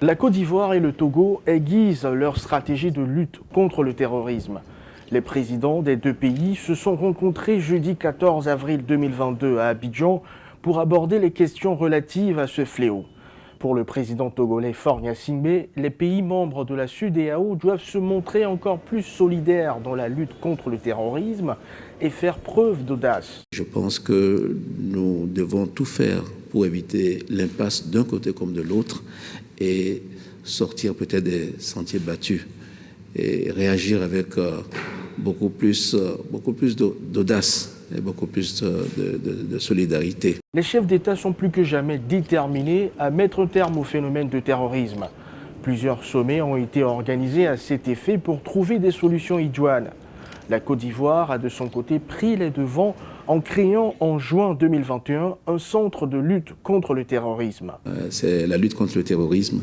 La Côte d'Ivoire et le Togo aiguisent leur stratégie de lutte contre le terrorisme. Les présidents des deux pays se sont rencontrés jeudi 14 avril 2022 à Abidjan pour aborder les questions relatives à ce fléau. Pour le président togolais Faure Gnassingbé, les pays membres de la CEDEAO doivent se montrer encore plus solidaires dans la lutte contre le terrorisme et faire preuve d'audace. Je pense que nous devons tout faire pour éviter l'impasse d'un côté comme de l'autre et sortir peut-être des sentiers battus et réagir avec beaucoup plus d'audace et beaucoup plus de solidarité. Les chefs d'État sont plus que jamais déterminés à mettre un terme au phénomène de terrorisme. Plusieurs sommets ont été organisés à cet effet pour trouver des solutions idoines. La Côte d'Ivoire a de son côté pris les devants en créant en juin 2021 un centre de lutte contre le terrorisme. C'est la lutte contre le terrorisme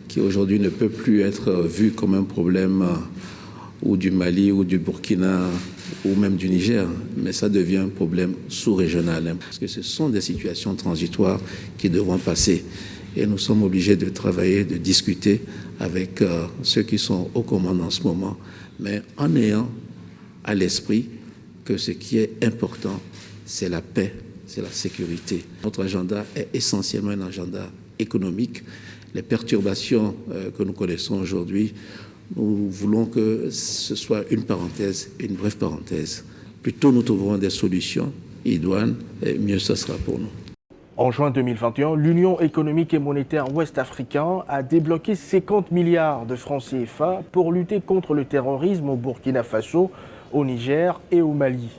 qui aujourd'hui ne peut plus être vue comme un problème ou du Mali ou du Burkina ou même du Niger, mais ça devient un problème sous-régional, parce que ce sont des situations transitoires qui devront passer. Et nous sommes obligés de travailler, de discuter avec ceux qui sont aux commandes en ce moment, mais en ayant à l'esprit que ce qui est important, c'est la paix, c'est la sécurité. Notre agenda est essentiellement un agenda économique. Les perturbations que nous connaissons aujourd'hui, nous voulons que ce soit une parenthèse, une brève parenthèse. Plus tôt nous trouverons des solutions idoines, et mieux ce sera pour nous. En juin 2021, l'Union économique et monétaire ouest-africaine a débloqué 50 milliards de francs CFA pour lutter contre le terrorisme au Burkina Faso, au Niger et au Mali.